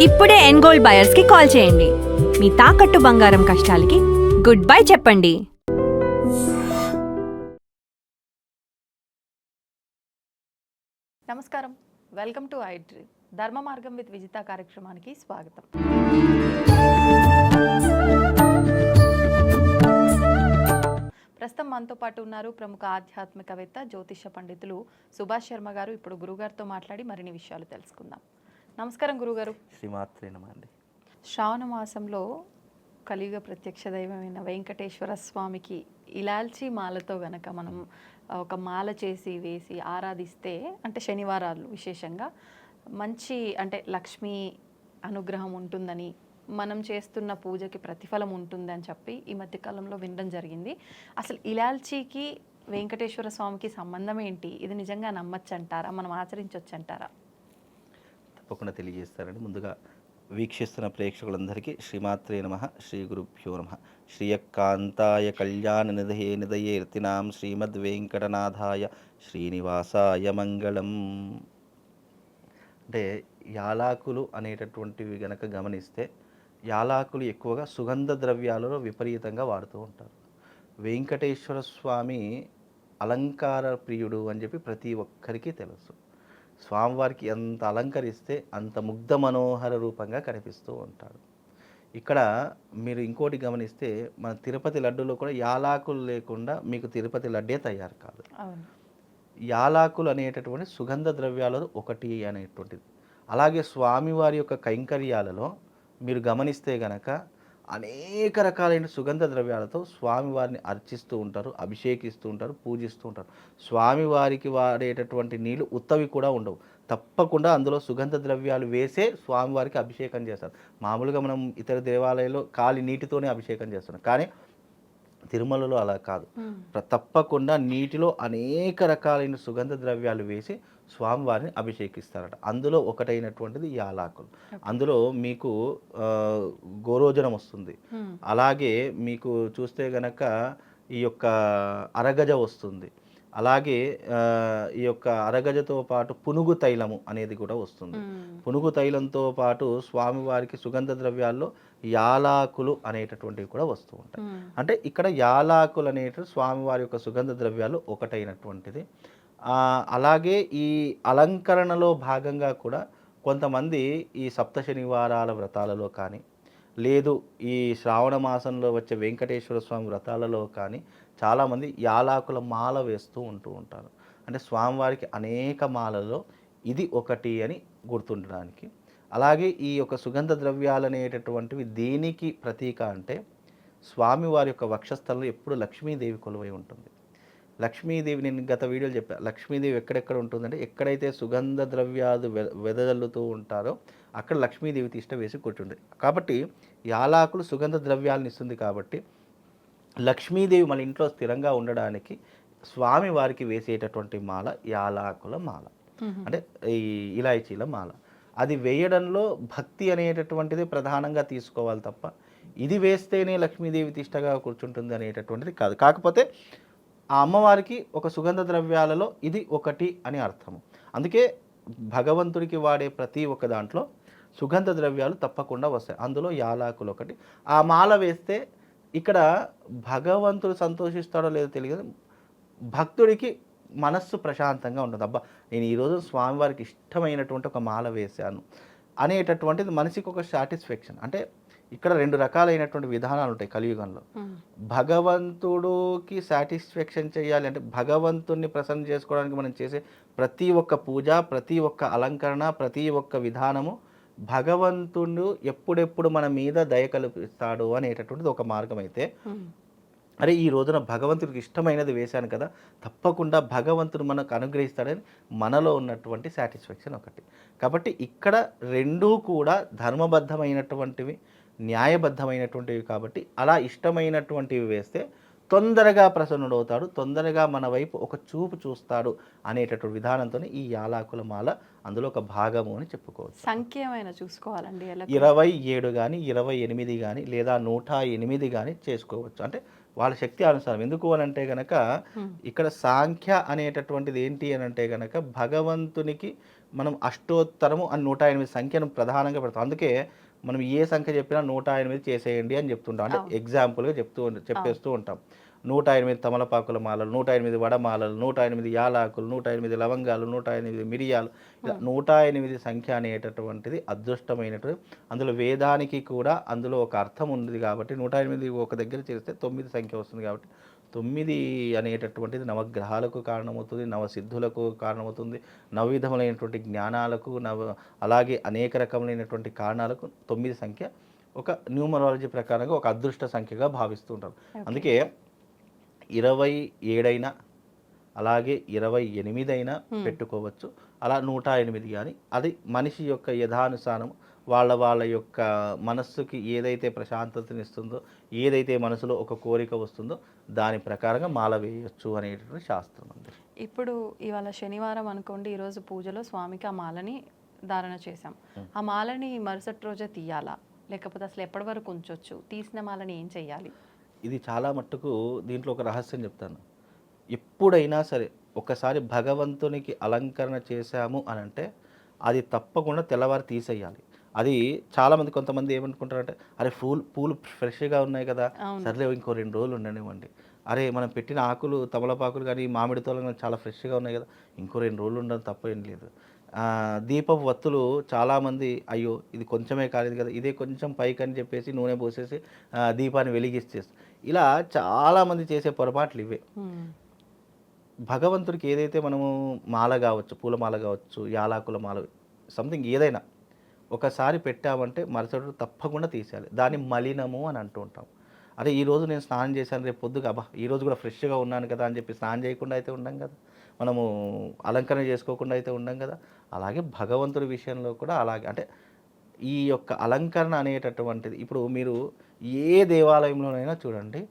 ఇప్పుడే ఎన్గోల్డ్ బయర్స్ కి కాల్ చేయండి. మీ తాకట్టు బంగారం కష్టాలకి గుడ్ బై చెప్పండి. నమస్కారం, వెల్కమ్ టు ఐ డ్రీమ్. ధర్మ మార్గం విత్ విజిత కార్యక్రమానికి స్వాగతం. ప్రస్తుతం మనతో పాటు ఉన్నారు ప్రముఖ ఆధ్యాత్మికవేత్త జ్యోతిష పండితులు సుభాష్ శర్మ గారు. ఇప్పుడు గురుగారితో మాట్లాడి మరిన్ని విషయాలు తెలుసుకుందాం. నమస్కారం గురుగారు. శ్రీమాత్రే నమః అండి. శ్రావణ మాసంలో కలియుగ ప్రత్యక్ష దైవమైన వెంకటేశ్వర స్వామికి ఇలాల్చి మాలతో గనక మనం ఒక మాల చేసి వేసి ఆరాధిస్తే, అంటే శనివారాలు విశేషంగా మంచి అంటే లక్ష్మీ అనుగ్రహం ఉంటుందని, మనం చేస్తున్న పూజకి ప్రతిఫలం ఉంటుందని చెప్పి ఈ మధ్యకాలంలో వినడం జరిగింది. అసలు ఇలాల్చీకి వెంకటేశ్వర స్వామికి సంబంధం ఏంటి? ఇది నిజంగా నమ్మచ్చంటారా? మనం ఆచరించవచ్చంటారా? తప్పకుండా తెలియజేస్తారండి. ముందుగా వీక్షిస్తున్న ప్రేక్షకులందరికీ శ్రీమాత్రే నమః, శ్రీ గురుభ్యో నమః. శ్రీయకాంతాయ కళ్యాణ నిధయే నిధయేర్తినాం శ్రీమద్ వెంకటనాథాయ శ్రీనివాసాయ మంగళం. అంటే యాలాకులు అనేటటువంటివి గనక గమనిస్తే, యాలాకులు ఎక్కువగా సుగంధ ద్రవ్యాలలో విపరీతంగా వాడుతూ ఉంటారు. వెంకటేశ్వర స్వామి అలంకార ప్రియుడు అని చెప్పి ప్రతి ఒక్కరికి తెలుసు. స్వామివారికి ఎంత అలంకరిస్తే అంత ముగ్ధ మనోహర రూపంగా కనిపిస్తూ ఉంటాడు. ఇక్కడ మీరు ఇంకోటి గమనిస్తే, మన తిరుపతి లడ్డూలో కూడా యాలాకులు లేకుండా మీకు తిరుపతి లడ్డే తయారు కాదు. యాలాకులు అనేటటువంటి సుగంధ ద్రవ్యాలలో ఒకటి అనేటువంటిది. అలాగే స్వామివారి యొక్క కైంకర్యాలలో మీరు గమనిస్తే గనక అనేక రకాలైన సుగంధ ద్రవ్యాలతో స్వామివారిని అర్చిస్తూ ఉంటారు, అభిషేకిస్తూ ఉంటారు, పూజిస్తూ ఉంటారు. స్వామివారికి వాడేటటువంటి నీళ్ళు ఉత్తవి కూడా ఉండవు. తప్పకుండా అందులో సుగంధ ద్రవ్యాలు వేసే స్వామివారికి అభిషేకం చేస్తారు. మామూలుగా మనం ఇతర దేవాలయాల్లో ఖాళీ నీటితోనే అభిషేకం చేస్తున్నాం, కానీ తిరుమలలో అలా కాదు. తప్పకుండా నీటిలో అనేక రకాలైన సుగంధ ద్రవ్యాలు వేసి స్వామివారిని అభిషేకిస్తారట. అందులో ఒకటైనటువంటిది యాలాకులు. అందులో మీకు గోరోజనం వస్తుంది. అలాగే మీకు చూస్తే గనక ఈ యొక్క అరగజ వస్తుంది. అలాగే ఈ యొక్క అరగజతో పాటు పునుగు తైలము అనేది కూడా వస్తుంది. పునుగు తైలంతో పాటు స్వామివారికి సుగంధ ద్రవ్యాల్లో యాలాకులు అనేటటువంటివి కూడా వస్తూ ఉంటాయి. అంటే ఇక్కడ యాలాకులు అనేటివి స్వామివారి యొక్క సుగంధ ద్రవ్యాలు ఒకటైనటువంటిది. అలాగే ఈ అలంకరణలో భాగంగా కూడా కొంతమంది ఈ సప్త శనివారాల వ్రతాలలో కానీ, లేదు ఈ శ్రావణ మాసంలో వచ్చే వెంకటేశ్వర స్వామి వ్రతాలలో కానీ చాలామంది యాలాకుల మాల వేస్తూ ఉంటారు. అంటే స్వామివారికి అనేక మాలలో ఇది ఒకటి అని గుర్తుండడానికి. అలాగే ఈ యొక్క సుగంధ ద్రవ్యాలు అనేటటువంటివి దేనికి ప్రతీక అంటే, స్వామివారి యొక్క వక్షస్థలంలో ఎప్పుడు లక్ష్మీదేవి కొలువై ఉంటుంది. లక్ష్మీదేవి, నేను గత వీడియోలో చెప్పాను, లక్ష్మీదేవి ఎక్కడెక్కడ ఉంటుందంటే, ఎక్కడైతే సుగంధ ద్రవ్యాలు వెదజల్లుతూ ఉంటారో అక్కడ లక్ష్మీదేవి తిష్ట వేసి కూర్చుంటుంది. కాబట్టి యాలాకులు సుగంధ ద్రవ్యాలను ఇస్తుంది. కాబట్టి లక్ష్మీదేవి మన ఇంట్లో స్థిరంగా ఉండడానికి స్వామి వారికి వేసేటటువంటి మాల యాలాకుల మాల, అంటే ఈ ఇలాయచీల మాల. అది వేయడంలో భక్తి అనేటటువంటిది ప్రధానంగా తీసుకోవాలి తప్ప, ఇది వేస్తేనే లక్ష్మీదేవి తిష్టగా కూర్చుంటుంది అనేటటువంటిది కాదు. కాకపోతే ఆ అమ్మవారికి ఒక సుగంధ ద్రవ్యాలలో ఇది ఒకటి అని అర్థము. అందుకే భగవంతుడికి వాడే ప్రతి ఒక్క దాంట్లో సుగంధ ద్రవ్యాలు తప్పకుండా వస్తాయి. అందులో యాలాకులు ఒకటి. ఆ మాల వేస్తే ఇక్కడ భగవంతుడు సంతోషిస్తాడో లేదో తెలియదు, భక్తుడికి మనస్సు ప్రశాంతంగా ఉంటుంది. అబ్బా, నేను ఈరోజు స్వామివారికి ఇష్టమైనటువంటి ఒక మాల వేశాను అనేటటువంటిది మనిషికి ఒక సాటిస్ఫాక్షన్. అంటే ఇక్కడ రెండు రకాలైనటువంటి విధానాలు ఉంటాయి కలియుగంలో. భగవంతుడికి సాటిస్ఫాక్షన్ చేయాలి అంటే, భగవంతుడిని ప్రసన్న చేసుకోవడానికి మనం చేసే ప్రతి ఒక్క పూజ, ప్రతి ఒక్క అలంకరణ, ప్రతి ఒక్క విధానము భగవంతుడు ఎప్పుడెప్పుడు మన మీద దయ కల్పిస్తాడు అనేటటువంటిది ఒక మార్గం అయితే, అరే ఈ రోజున భగవంతుడికి ఇష్టమైనది వేశాను కదా, తప్పకుండా భగవంతుడు మనకు అనుగ్రహిస్తాడని మనలో ఉన్నటువంటి సాటిస్ఫాక్షన్ ఒకటి. కాబట్టి ఇక్కడ రెండూ కూడా ధర్మబద్ధమైనటువంటివి, న్యాయబద్ధమైనటువంటివి. కాబట్టి అలా ఇష్టమైనటువంటివి వేస్తే తొందరగా ప్రసన్నుడవుతాడు, తొందరగా మన వైపు ఒక చూపు చూస్తాడు అనేటటువంటి విధానంతో ఈ యాలాకుల మాల అందులో ఒక భాగము అని చెప్పుకోవచ్చు. సంఖ్యమైన చూసుకోవాలండి, 27 కానీ 28 కానీ లేదా 108 కానీ చేసుకోవచ్చు. అంటే వాళ్ళ శక్తి అనుసారం. ఎందుకు అని అంటే గనక ఇక్కడ సాంఖ్య అనేటటువంటిది ఏంటి అని అంటే గనక, భగవంతునికి మనం అష్టోత్తరము అని 108 సంఖ్యను ప్రధానంగా పెడతాం. అందుకే మనం ఏ సంఖ్య చెప్పినా 108 చేసేయండి అని చెప్తుంటాం. అంటే ఎగ్జాంపుల్గా చెప్పేస్తూ ఉంటాం. 108 తమలపాకుల మాలలు, 108 వడమాలలు, 108 యాలాకులు, 108 లవంగాలు, 108 మిరియాలు, ఇలా 108 సంఖ్య అనేటటువంటిది అదృష్టమైనటువంటి. అందులో వేదానికి కూడా అందులో ఒక అర్థం ఉంది కాబట్టి 108 ఒక దగ్గర చేస్తే 9 సంఖ్య వస్తుంది కాబట్టి 9 అనేటటువంటిది నవగ్రహాలకు కారణమవుతుంది, నవసిద్ధులకు కారణమవుతుంది, నవవిధములైనటువంటి జ్ఞానాలకు అలాగే అనేక రకములైనటువంటి కారణాలకు 9 సంఖ్య ఒక న్యూమరాలజీ ప్రకారంగా ఒక అదృష్ట సంఖ్యగా భావిస్తూ ఉంటారు. అందుకే 27 అయినా అలాగే 28 అయినా పెట్టుకోవచ్చు, అలా 108 కానీ అది మనిషి యొక్క యథానుసారం వాళ్ళ యొక్క మనస్సుకి ఏదైతే ప్రశాంతతనిస్తుందో, ఏదైతే మనసులో ఒక కోరిక వస్తుందో దాని ప్రకారంగా మాల వేయొచ్చు అనేటటువంటి శాస్త్రం అండి. ఇప్పుడు ఇవాళ శనివారం అనుకోండి, ఈరోజు పూజలో స్వామికి ఆ మాలని ధారణ చేసాం. ఆ మాలని మరుసటి రోజే తీయాలా, లేకపోతే అసలు ఎప్పటి వరకు ఉంచొచ్చు? తీసిన మాలని ఏం చెయ్యాలి? ఇది చాలా మట్టుకు దీంట్లో ఒక రహస్యం చెప్తాను. ఎప్పుడైనా సరే ఒకసారి భగవంతునికి అలంకరణ చేశాము అని అంటే అది తప్పకుండా తెల్లవారు తీసేయాలి. అది చాలామంది కొంతమంది ఏమనుకుంటారంటే, అరే పూలు ఫ్రెష్గా ఉన్నాయి కదా, సర్లే ఇంకో 2 రోజులు ఉండనివ్వండి. అరే మనం పెట్టిన ఆకులు తమలపాకులు కానీ మామిడి తోలు చాలా ఫ్రెష్గా ఉన్నాయి కదా, ఇంకో 2 రోజులు ఉండడం తప్పేం లేదు. దీపపు వత్తులు చాలామంది అయ్యో ఇది కొంచెమే కాలేదు కదా, ఇదే కొంచెం పైకి అని చెప్పేసి నూనె పోసేసి దీపాన్ని వెలిగిచ్చేస్తారు. ఇలా చాలామంది చేసే పొరపాట్లు ఇవే. భగవంతుడికి ఏదైతే మనము మాల కావచ్చు, పూలమాల కావచ్చు, యాలాకుల మాల, సంథింగ్ ఏదైనా ఒకసారి పెట్టామంటే మరుసటి రోజు తప్పకుండా తీసేయాలి. దాన్ని మలినము అని అంటూ ఉంటాం. అరే ఈరోజు నేను స్నానం చేశాను, రేపు పొద్దుగా అబ్బా ఈరోజు కూడా ఫ్రెష్గా ఉన్నాను కదా అని చెప్పి స్నానం చేయకుండా అయితే ఉండం కదా, మనము అలంకరణ చేసుకోకుండా అయితే ఉండం కదా. అలాగే భగవంతుడి విషయంలో కూడా అలాగే, అంటే ఈ యొక్క అలంకరణ అనేటటువంటిది ఇప్పుడు మీరు ఏ దేవాలయంలోనైనా చూడండి,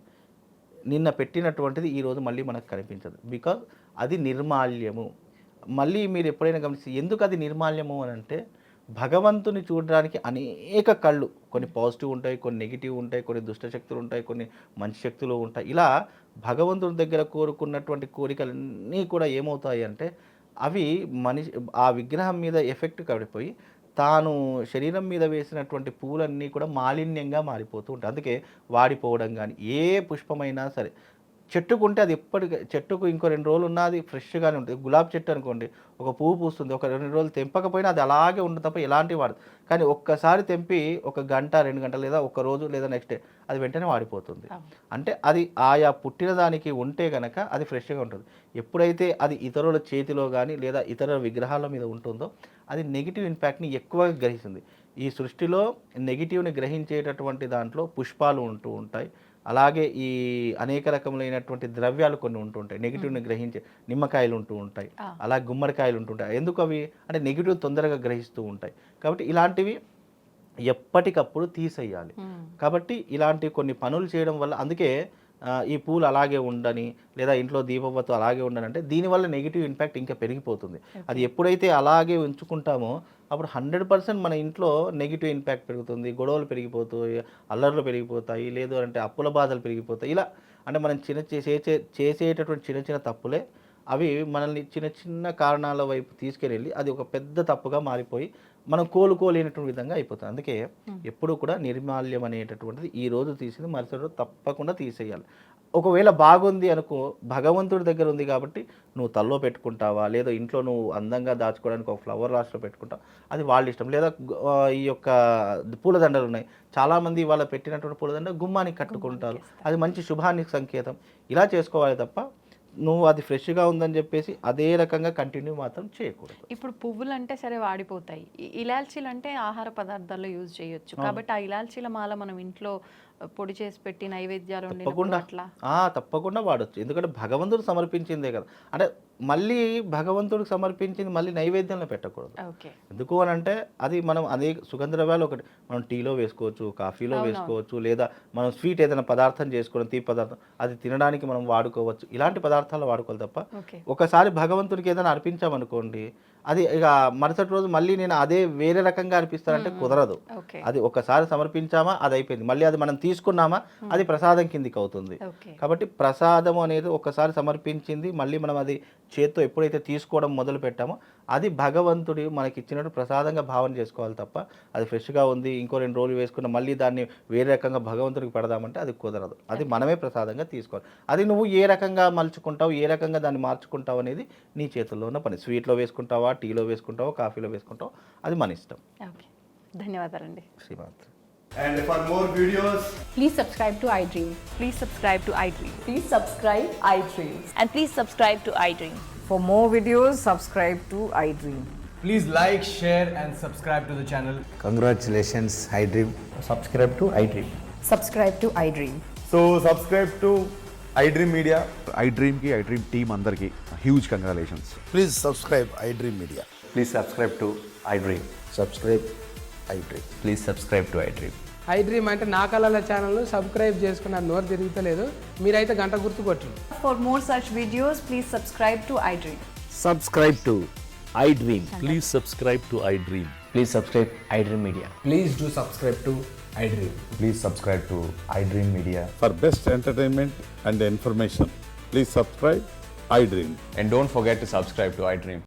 నిన్న పెట్టినటువంటిది ఈరోజు మళ్ళీ మనకు కనిపించదు. బికాజ్ అది నిర్మాల్యము. మళ్ళీ మీరు ఎప్పుడైనా గమనిస్తే ఎందుకు అది నిర్మాల్యము అని అంటే, భగవంతుని చూడడానికి అనేక కళ్ళు, కొన్ని పాజిటివ్ ఉంటాయి, కొన్ని నెగిటివ్ ఉంటాయి, కొన్ని దుష్టశక్తులు ఉంటాయి, కొన్ని మంచి శక్తులు ఉంటాయి. ఇలా భగవంతుని దగ్గర కోరుకున్నటువంటి కోరికలన్నీ కూడా ఏమవుతాయి అంటే అవి ఆ విగ్రహం మీద ఎఫెక్ట్ పడిపోయి తాను శరీరం మీద వేసినటువంటి పూలన్నీ కూడా మాలిన్యంగా మారిపోతూ ఉంటాయి. అందుకే వాడిపోవడం కానీ, ఏ పుష్పమైనా సరే చెట్టుకుంటే అది చెట్టుకు ఇంకో 2 రోజులు ఉన్నా అది ఫ్రెష్గానే ఉంటుంది. గులాబీ చెట్టు అనుకోండి, ఒక పువ్వు పూస్తుంది, ఒక 2 రోజులు తెంపకపోయినా అది అలాగే ఉంటుంది తప్ప ఎలాంటివి వాడదు. కానీ ఒక్కసారి తెంపి 1 గంట 2 గంటలు లేదా 1 రోజు లేదా నెక్స్ట్ డే అది వెంటనే వాడిపోతుంది. అంటే అది ఆయా పుట్టిన దానికి ఉంటే కనుక అది ఫ్రెష్గా ఉంటుంది. ఎప్పుడైతే అది ఇతరుల చేతిలో కానీ లేదా ఇతర విగ్రహాల మీద ఉంటుందో అది నెగిటివ్ ఇంపాక్ట్ని ఎక్కువగా గ్రహిస్తుంది. ఈ సృష్టిలో నెగిటివ్ని గ్రహించేటటువంటి దాంట్లో పుష్పాలు ఉంటూ ఉంటాయి, అలాగే ఈ అనేక రకములైనటువంటి ద్రవ్యాలు కొన్ని ఉంటుంటాయి నెగిటివ్ని గ్రహించే, నిమ్మకాయలు ఉంటూ ఉంటాయి, అలాగే గుమ్మడికాయలు ఉంటుంటాయి. ఎందుకు అవి అంటే నెగిటివ్ తొందరగా గ్రహిస్తూ ఉంటాయి. కాబట్టి ఇలాంటివి ఎప్పటికప్పుడు తీసేయాలి. కాబట్టి ఇలాంటి కొన్ని పనులు చేయడం వల్ల, అందుకే ఈ పూలు అలాగే ఉండని లేదా ఇంట్లో దీపవత్తు అలాగే ఉండని అంటే దీనివల్ల నెగిటివ్ ఇంపాక్ట్ ఇంకా పెరిగిపోతుంది. అది ఎప్పుడైతే అలాగే ఉంచుకుంటామో అప్పుడు 100% మన ఇంట్లో నెగిటివ్ ఇంపాక్ట్ పెరుగుతుంది, గొడవలు పెరిగిపోతాయి, అల్లర్లు పెరిగిపోతాయి, లేదు అంటే అప్పుల బాధలు పెరిగిపోతాయి. ఇలా అంటే మనం చేసేటటువంటి చిన్న చిన్న తప్పులే అవి మనల్ని చిన్న చిన్న కారణాల వైపు తీసుకెళ్ళి అది ఒక పెద్ద తప్పుగా మారిపోయి మనం కోలుకోలేనటువంటి విధంగా అయిపోతుంది. అందుకే ఎప్పుడు కూడా నిర్మాల్యం అనేటటువంటిది ఈ రోజు తీసింది మరుసటి రోజు తప్పకుండా తీసేయాలి. ఒకవేళ బాగుంది అనుకో, భగవంతుడి దగ్గర ఉంది కాబట్టి నువ్వు తల్లో పెట్టుకుంటావా, లేదా ఇంట్లో నువ్వు అందంగా దాచుకోవడానికి ఒక ఫ్లవర్ రాష్లో పెట్టుకుంటావు, అది వాళ్ళ ఇష్టం. లేదా ఈ యొక్క పూలదండలు ఉన్నాయి, చాలామంది వాళ్ళ పెట్టినటువంటి పూలదండ గుమ్మానికి కట్టుకుంటారు, అది మంచి శుభానికి సంకేతం. ఇలా చేసుకోవాలి తప్ప నువ్వు అది ఫ్రెష్గా ఉందని చెప్పేసి అదే రకంగా కంటిన్యూ మాత్రం చేయకూడదు. ఇప్పుడు పువ్వులు అంటే సరే వాడిపోతాయి, ఇలాచీలు అంటే ఆహార పదార్థాల్లో యూజ్ చేయొచ్చు. కాబట్టి ఆ ఇలాచీల మాల మనం ఇంట్లో పొడి చేసి పెట్టి నైవేద్యాలు తప్పకుండా వాడచ్చు. ఎందుకంటే భగవంతుడు సమర్పించిందే కదా. అంటే మళ్ళీ భగవంతుడికి సమర్పించింది మళ్ళీ నైవేద్యంలో పెట్టకూడదు. ఎందుకు అని అంటే అది మనం అదే సుగంధ ద్రవ్యాలు ఒకటి మనం టీలో వేసుకోవచ్చు, కాఫీలో వేసుకోవచ్చు, లేదా మనం స్వీట్ ఏదైనా పదార్థం చేసుకోవడం, తీపి పదార్థం అది తినడానికి మనం వాడుకోవచ్చు. ఇలాంటి పదార్థాలు వాడుకోవాలి తప్ప ఒకసారి భగవంతుడికి ఏదైనా అర్పించామనుకోండి, అది ఇక మరుసటి రోజు మళ్ళీ నేను అదే వేరే రకంగా అర్పిస్తానంటే కుదరదు. అది ఒకసారి సమర్పించామా అది అయిపోయింది, మళ్ళీ అది మనం తీసుకున్నామా అది ప్రసాదం కిందికి అవుతుంది. కాబట్టి ప్రసాదం అనేది ఒకసారి సమర్పించింది మళ్ళీ మనం అది చేత్తో ఎప్పుడైతే తీసుకోవడం మొదలు పెట్టామో అది భగవంతుడు మనకి ఇచ్చినట్టు ప్రసాదంగా భావన చేసుకోవాలి తప్ప అది ఫ్రెష్గా ఉంది ఇంకో 2 రోజులు వేసుకున్న మళ్ళీ దాన్ని వేరే రకంగా భగవంతుడికి పెడదామంటే అది కుదరదు. అది మనమే ప్రసాదంగా తీసుకోవాలి. అది నువ్వు ఏ రకంగా మలుచుకుంటావు, ఏ రకంగా దాన్ని మార్చుకుంటావు అనేది నీ చేతుల్లో ఉన్న పని. స్వీట్లో వేసుకుంటావా, టీలో వేసుకుంటావా, కాఫీలో వేసుకుంటావా, అది మన ఇష్టం. ఓకే, ధన్యవాదాలండి. శ్రీమాత్రి. And for more videos, Please subscribe to iDream. Please subscribe to iDream. Please subscribe iDream. And please subscribe to iDream. For more videos, subscribe to iDream. please like, share, and subscribe to the channel. Congratulations, iDream. Subscribe to iDream. Subscribe to iDream. So subscribe to iDream Media. iDream की iDream team अंदर की huge congratulations. Please subscribe iDream Media. Please subscribe to iDream. Subscribe iDream. Please subscribe to iDream. iDream అంటే నా కళల ఛానల్ను subscribe చేసుకున్న నోరు తిరుగుతలేదు, మీరైతే గంట గుర్తు కొట్టండి. For more such videos, please subscribe to iDream. Subscribe to iDream. Please subscribe to iDream. Please subscribe iDream Media. Please do subscribe to iDream. Please subscribe to iDream Media. For best entertainment and information, please subscribe iDream. And don't forget to subscribe to iDream.